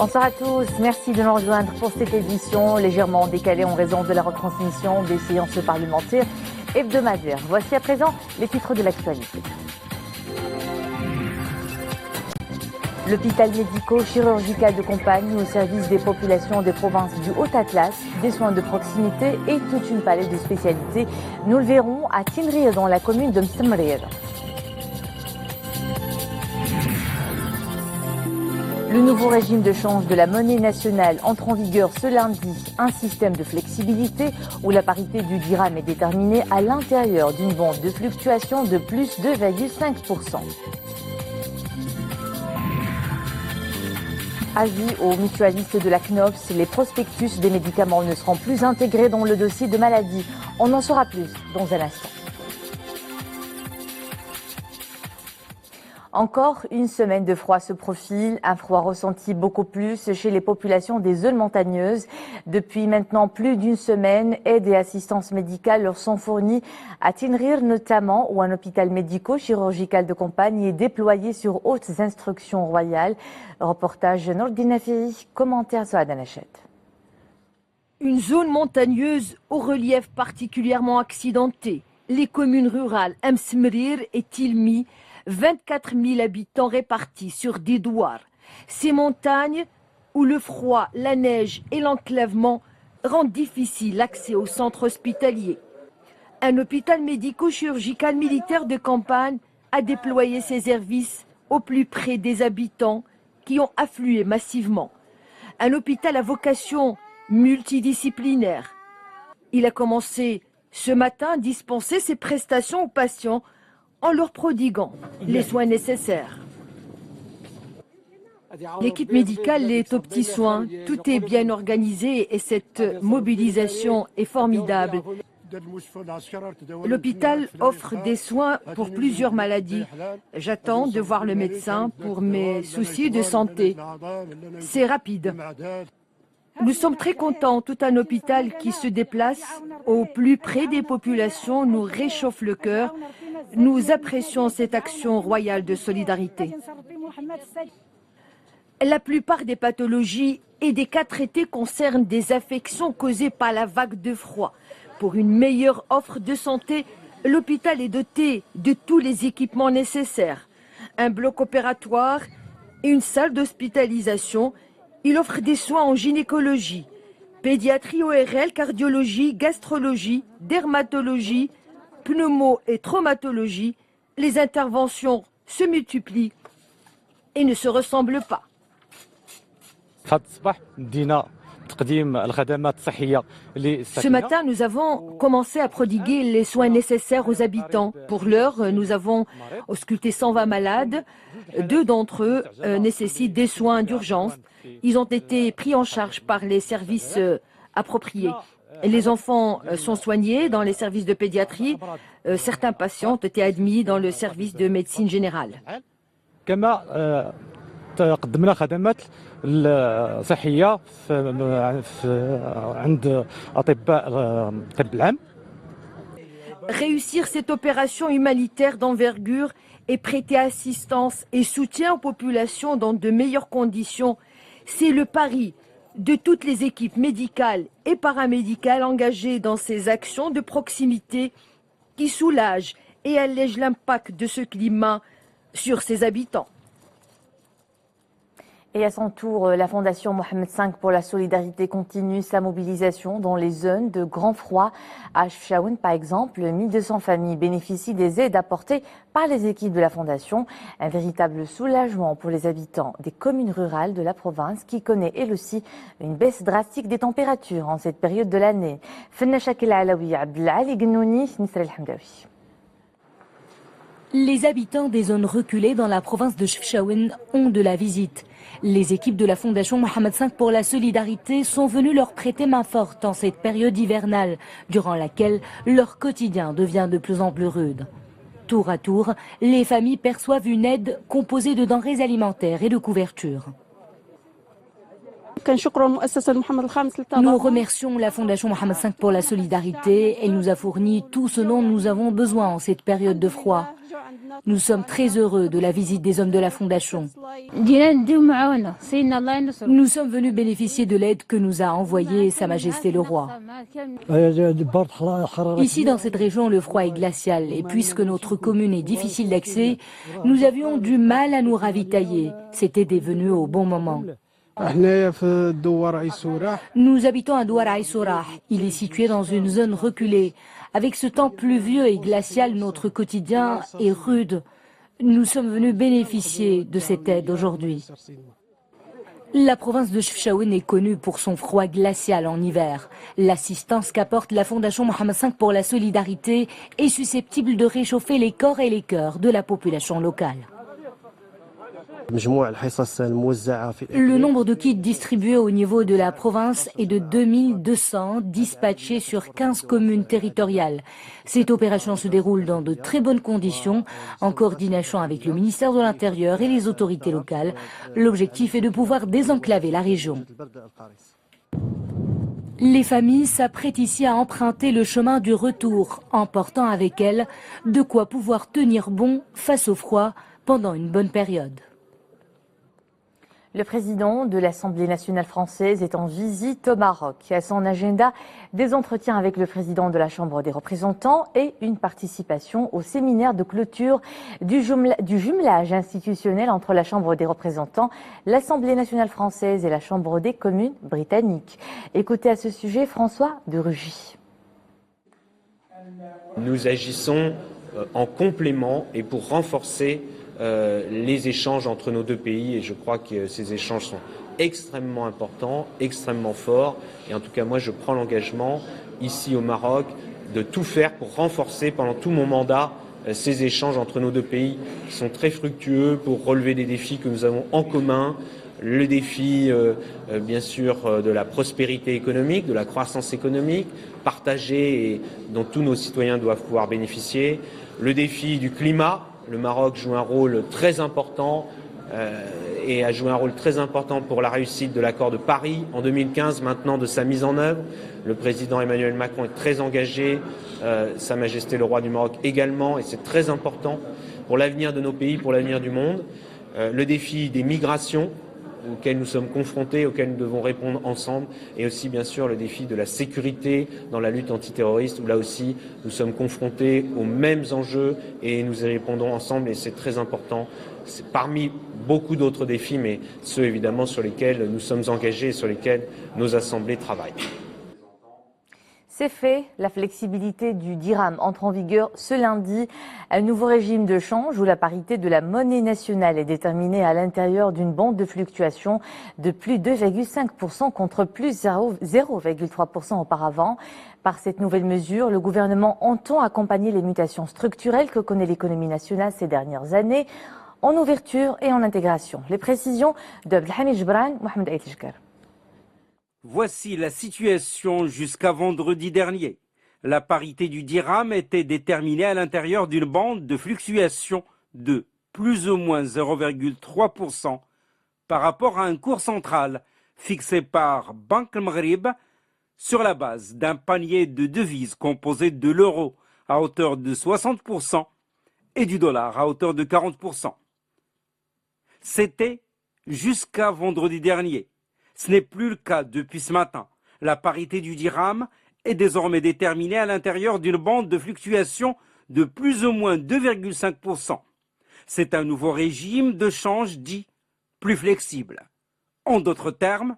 Bonsoir à tous, merci de nous rejoindre pour cette édition légèrement décalée en raison de la retransmission des séances parlementaires hebdomadaires. Voici à présent les titres de l'actualité. L'hôpital médico-chirurgical de Compagne au service des populations des provinces du Haut-Atlas, des soins de proximité et toute une palette de spécialités. Nous le verrons à Tinrir dans la commune de Mstemrir. Le nouveau régime de change de la monnaie nationale entre en vigueur ce lundi. Un système de flexibilité où la parité du dirham est déterminée à l'intérieur d'une bande de fluctuation de plus 2,5%. Avis aux mutualistes de la CNOPS, les prospectus des médicaments ne seront plus intégrés dans le dossier de maladie. On en saura plus dans un instant. Encore une semaine de froid se profile, un froid ressenti beaucoup plus chez les populations des zones montagneuses. Depuis maintenant plus d'une semaine, aides et assistance médicale leur sont fournies à Tinrir notamment, où un hôpital médico-chirurgical de Compagne est déployé sur hautes instructions royales. Reportage Nordine Afiri, commentaire sur Adanachet. Une zone montagneuse au relief particulièrement accidenté. Les communes rurales Mstemrir et Tilmi, 24 000 habitants répartis sur des douars. Ces montagnes où le froid, la neige et l'enclavement rendent difficile l'accès au centre hospitalier. Un hôpital médico-chirurgical militaire de campagne a déployé ses services au plus près des habitants qui ont afflué massivement. Un hôpital à vocation multidisciplinaire. Il a commencé ce matin à dispenser ses prestations aux patients en leur prodiguant les soins nécessaires. L'équipe médicale est aux petits soins, tout est bien organisé et cette mobilisation est formidable. L'hôpital offre des soins pour plusieurs maladies. J'attends de voir le médecin pour mes soucis de santé. C'est rapide. Nous sommes très contents. Tout un hôpital qui se déplace au plus près des populations nous réchauffe le cœur. Nous apprécions cette action royale de solidarité. La plupart des pathologies et des cas traités concernent des affections causées par la vague de froid. Pour une meilleure offre de santé, l'hôpital est doté de tous les équipements nécessaires. Un bloc opératoire et une salle d'hospitalisation. Il offre des soins en gynécologie, pédiatrie ORL, cardiologie, gastrologie, dermatologie, pneumo et traumatologie. Les interventions se multiplient et ne se ressemblent pas. Ce matin, nous avons commencé à prodiguer les soins nécessaires aux habitants. Pour l'heure, nous avons ausculté 120 malades. 2 d'entre eux nécessitent des soins d'urgence. Ils ont été pris en charge par les services appropriés. Les enfants sont soignés dans les services de pédiatrie. Certains patients ont été admis dans le service de médecine générale. قدمنا خدمات صحية عند أطباء الطب العام. Réussir cette opération humanitaire d'envergure et prêter assistance et soutien aux populations dans de meilleures conditions, c'est le pari de toutes les équipes médicales et paramédicales engagées dans ces actions de proximité qui soulagent et allègent l'impact de ce climat sur ses habitants. Et à son tour, la Fondation Mohamed V pour la solidarité continue sa mobilisation dans les zones de grand froid. À Chefchaouen, par exemple, 1200 familles bénéficient des aides apportées par les équipes de la Fondation. Un véritable soulagement pour les habitants des communes rurales de la province qui connaît elle aussi une baisse drastique des températures en cette période de l'année. Les habitants des zones reculées dans la province de Chefchaouen ont de la visite. Les équipes de la Fondation Mohamed V pour la solidarité sont venues leur prêter main forte en cette période hivernale, durant laquelle leur quotidien devient de plus en plus rude. Tour à tour, les familles perçoivent une aide composée de denrées alimentaires et de couvertures. Nous remercions la Fondation Mohammed V pour la solidarité. Elle nous a fourni tout ce dont nous avons besoin en cette période de froid. Nous sommes très heureux de la visite des hommes de la Fondation. Nous sommes venus bénéficier de l'aide que nous a envoyée Sa Majesté le Roi. Ici, dans cette région, le froid est glacial et puisque notre commune est difficile d'accès, nous avions du mal à nous ravitailler. C'était devenu au bon moment. Nous habitons à Douar Aïsourah. Il est situé dans une zone reculée. Avec ce temps pluvieux et glacial, notre quotidien est rude. Nous sommes venus bénéficier de cette aide aujourd'hui. La province de Chefchaouen est connue pour son froid glacial en hiver. L'assistance qu'apporte la Fondation Mohammed V pour la solidarité est susceptible de réchauffer les corps et les cœurs de la population locale. Le nombre de kits distribués au niveau de la province est de 2200, dispatchés sur 15 communes territoriales. Cette opération se déroule dans de très bonnes conditions, en coordination avec le ministère de l'Intérieur et les autorités locales. L'objectif est de pouvoir désenclaver la région. Les familles s'apprêtent ici à emprunter le chemin du retour, emportant avec elles de quoi pouvoir tenir bon face au froid pendant une bonne période. Le président de l'Assemblée nationale française est en visite au Maroc. À son agenda, des entretiens avec le président de la Chambre des représentants et une participation au séminaire de clôture du jumelage institutionnel entre la Chambre des représentants, l'Assemblée nationale française et la Chambre des communes britanniques. Écoutez à ce sujet François de Rugy. Nous agissons en complément et pour renforcer les échanges entre nos deux pays et je crois que ces échanges sont extrêmement importants, extrêmement forts et en tout cas moi je prends l'engagement ici au Maroc de tout faire pour renforcer pendant tout mon mandat ces échanges entre nos deux pays qui sont très fructueux pour relever des défis que nous avons en commun, le défi bien sûr de la prospérité économique, de la croissance économique partagée et dont tous nos citoyens doivent pouvoir bénéficier, le défi du climat. Le Maroc joue un rôle très important et a joué un rôle très important pour la réussite de l'accord de Paris en 2015, maintenant de sa mise en œuvre. Le président Emmanuel Macron est très engagé, Sa Majesté le Roi du Maroc également, et c'est très important pour l'avenir de nos pays, pour l'avenir du monde. Le défi des migrations auxquels nous sommes confrontés, auxquels nous devons répondre ensemble, et aussi bien sûr le défi de la sécurité dans la lutte antiterroriste, où là aussi nous sommes confrontés aux mêmes enjeux et nous y répondons ensemble et c'est très important. C'est parmi beaucoup d'autres défis, mais ceux évidemment sur lesquels nous sommes engagés et sur lesquels nos assemblées travaillent. C'est fait, la flexibilité du dirham entre en vigueur ce lundi. Un nouveau régime de change où la parité de la monnaie nationale est déterminée à l'intérieur d'une bande de fluctuation de plus 2,5% contre plus 0,3% auparavant. Par cette nouvelle mesure, le gouvernement entend accompagner les mutations structurelles que connaît l'économie nationale ces dernières années en ouverture et en intégration. Les précisions d'Abdelhamid Jbran, Mohamed Aïtishkar. Voici la situation jusqu'à vendredi dernier. La parité du dirham était déterminée à l'intérieur d'une bande de fluctuation de plus ou moins 0,3% par rapport à un cours central fixé par Banque Maghrib sur la base d'un panier de devises composé de l'euro à hauteur de 60% et du dollar à hauteur de 40%. C'était jusqu'à vendredi dernier. Ce n'est plus le cas depuis ce matin. La parité du dirham est désormais déterminée à l'intérieur d'une bande de fluctuation de plus ou moins 2,5%. C'est un nouveau régime de change dit plus flexible. En d'autres termes,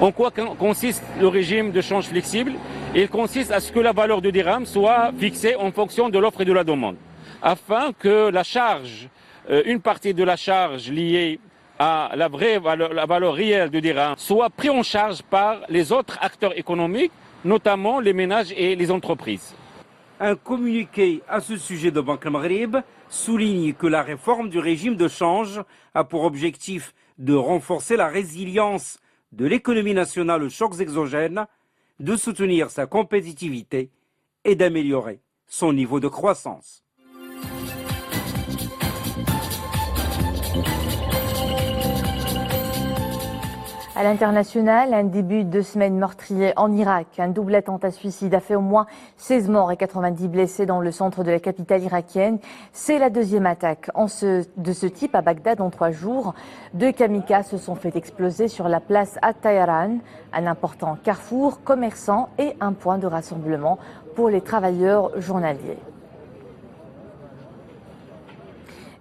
en quoi consiste le régime de change flexible? Il consiste à ce que la valeur du dirham soit fixée en fonction de l'offre et de la demande, afin que la charge, une partie de la charge liée à la valeur réelle du dirham soit pris en charge par les autres acteurs économiques, notamment les ménages et les entreprises. Un communiqué à ce sujet de Banque Maghrib souligne que la réforme du régime de change a pour objectif de renforcer la résilience de l'économie nationale aux chocs exogènes, de soutenir sa compétitivité et d'améliorer son niveau de croissance. À l'international, un début de semaine meurtrier en Irak. Un double attentat suicide a fait au moins 16 morts et 90 blessés dans le centre de la capitale irakienne. C'est la deuxième attaque de ce type à Bagdad en 3 jours. 2 kamikazes se sont fait exploser sur la place At-Tayaran, un important carrefour commerçant et un point de rassemblement pour les travailleurs journaliers.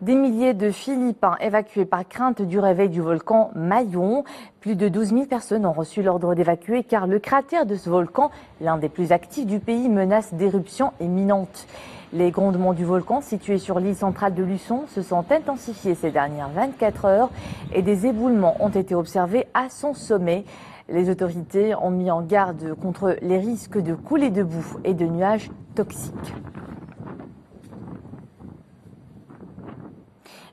Des milliers de Philippins évacués par crainte du réveil du volcan Mayon. Plus de 12 000 personnes ont reçu l'ordre d'évacuer car le cratère de ce volcan, l'un des plus actifs du pays, menace d'éruption imminente. Les grondements du volcan situé sur l'île centrale de Luçon se sont intensifiés ces dernières 24 heures et des éboulements ont été observés à son sommet. Les autorités ont mis en garde contre les risques de coulées de boue et de nuages toxiques.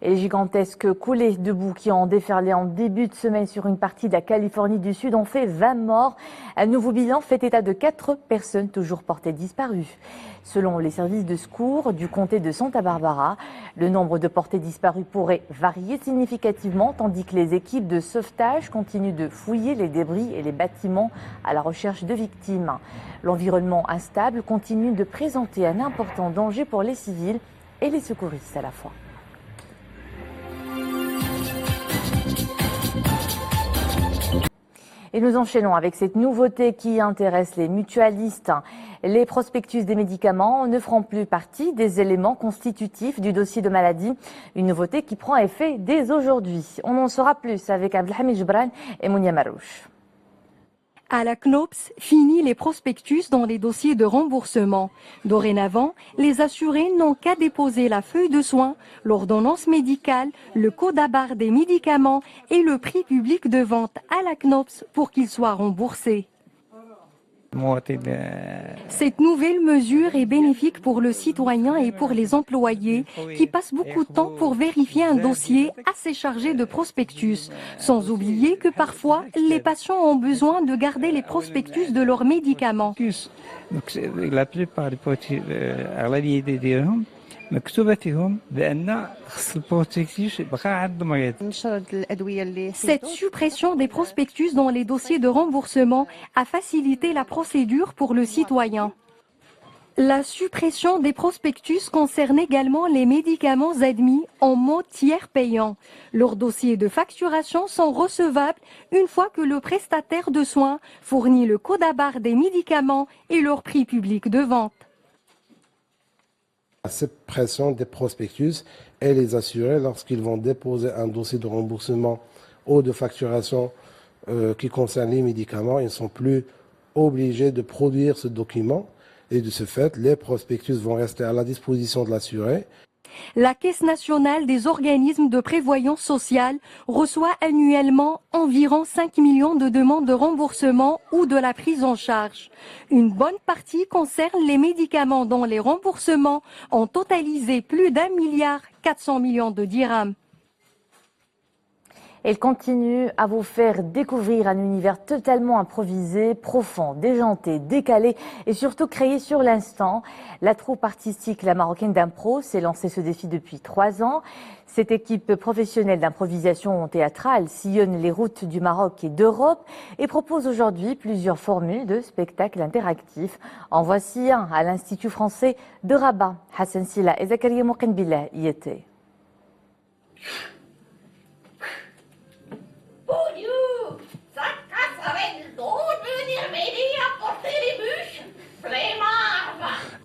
Et les gigantesques coulées de boue qui ont déferlé en début de semaine sur une partie de la Californie du Sud ont fait 20 morts. Un nouveau bilan fait état de 4 personnes toujours portées disparues. Selon les services de secours du comté de Santa Barbara, le nombre de portées disparues pourrait varier significativement tandis que les équipes de sauvetage continuent de fouiller les débris et les bâtiments à la recherche de victimes. L'environnement instable continue de présenter un important danger pour les civils et les secouristes à la fois. Et nous enchaînons avec cette nouveauté qui intéresse les mutualistes. Les prospectus des médicaments ne feront plus partie des éléments constitutifs du dossier de maladie. Une nouveauté qui prend effet dès aujourd'hui. On en saura plus avec Abdelhamid Jebran et Mounia Marouche. À la CNOPS, fini les prospectus dans les dossiers de remboursement. Dorénavant, les assurés n'ont qu'à déposer la feuille de soins, l'ordonnance médicale, le code à barre des médicaments et le prix public de vente à la CNOPS pour qu'ils soient remboursés. Cette nouvelle mesure est bénéfique pour le citoyen et pour les employés qui passent beaucoup de temps pour vérifier un dossier assez chargé de prospectus. Sans oublier que parfois, les patients ont besoin de garder les prospectus de leurs médicaments. La plupart des Cette suppression des prospectus dans les dossiers de remboursement a facilité la procédure pour le citoyen. La suppression des prospectus concerne également les médicaments admis en mode tiers payant. Leurs dossiers de facturation sont recevables une fois que le prestataire de soins fournit le code à barre des médicaments et leur prix public de vente. La suppression des prospectus et les assurés, lorsqu'ils vont déposer un dossier de remboursement ou de facturation qui concerne les médicaments, ils ne sont plus obligés de produire ce document et de ce fait, les prospectus vont rester à la disposition de l'assuré. La Caisse nationale des organismes de prévoyance sociale reçoit annuellement environ 5 millions de demandes de remboursement ou de la prise en charge. Une bonne partie concerne les médicaments dont les remboursements ont totalisé plus d'1,4 milliard de dirhams. Elle continue à vous faire découvrir un univers totalement improvisé, profond, déjanté, décalé et surtout créé sur l'instant. La troupe artistique La Marocaine d'Impro s'est lancée ce défi depuis 3 ans. Cette équipe professionnelle d'improvisation théâtrale sillonne les routes du Maroc et d'Europe et propose aujourd'hui plusieurs formules de spectacles interactifs. En voici un à l'Institut français de Rabat. Hassan Silla et Zakaria Moukenbillah y étaient.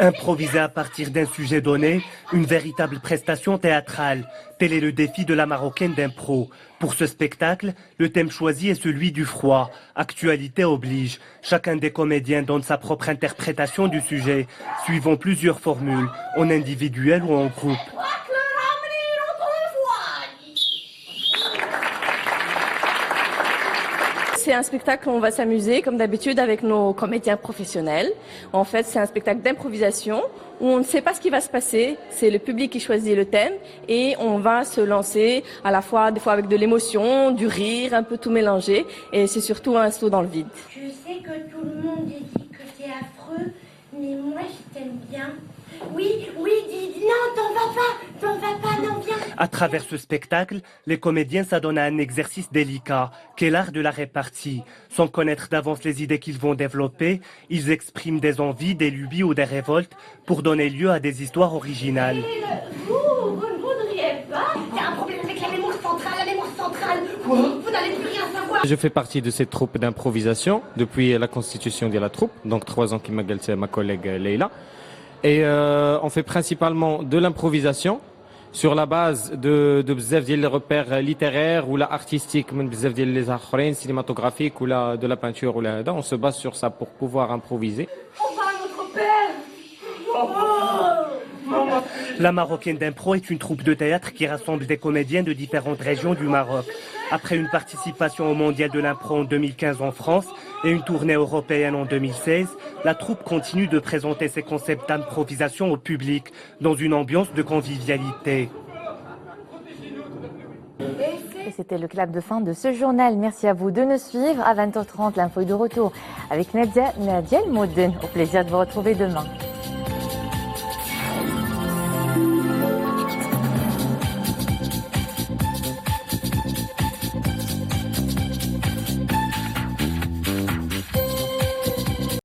Improviser à partir d'un sujet donné, une véritable prestation théâtrale. Tel est le défi de La Marocaine d'Impro. Pour ce spectacle, le thème choisi est celui du froid. Actualité oblige. Chacun des comédiens donne sa propre interprétation du sujet, suivant plusieurs formules, en individuel ou en groupe. C'est un spectacle où on va s'amuser, comme d'habitude, avec nos comédiens professionnels. En fait, c'est un spectacle d'improvisation où on ne sait pas ce qui va se passer. C'est le public qui choisit le thème et on va se lancer à la fois, des fois avec de l'émotion, du rire, un peu tout mélangé. Et c'est surtout un saut dans le vide. Je sais que tout le monde dit que c'est affreux, mais moi je t'aime bien. Oui, non, t'en vas pas, non, viens. À travers ce spectacle, les comédiens s'adonnent à un exercice délicat, qu'est l'art de la répartie. Sans connaître d'avance les idées qu'ils vont développer, ils expriment des envies, des lubies ou des révoltes pour donner lieu à des histoires originales. Vous ne voudriez pas? Il y a un problème avec la mémoire centrale. Quoi? Vous n'allez plus rien savoir. Je fais partie de cette troupe d'improvisation depuis la constitution de la troupe, donc 3 ans qui m'a galté ma collègue Leila. Et on fait principalement de l'improvisation sur la base de bzaf ديال les repères littéraires ou la artistique, من bzaf ديال les آخرين cinématographiques ou de la peinture ou la on se base sur ça pour pouvoir improviser. On va à notre père. La Marocaine d'impro est une troupe de théâtre qui rassemble des comédiens de différentes régions du Maroc. Après une participation au Mondial de l'impro en 2015 en France et une tournée européenne en 2016, la troupe continue de présenter ses concepts d'improvisation au public dans une ambiance de convivialité. Et c'était le clap de fin de ce journal. Merci à vous de nous suivre. À 20h30, l'info est de retour avec Nadia El Moden. Au plaisir de vous retrouver demain.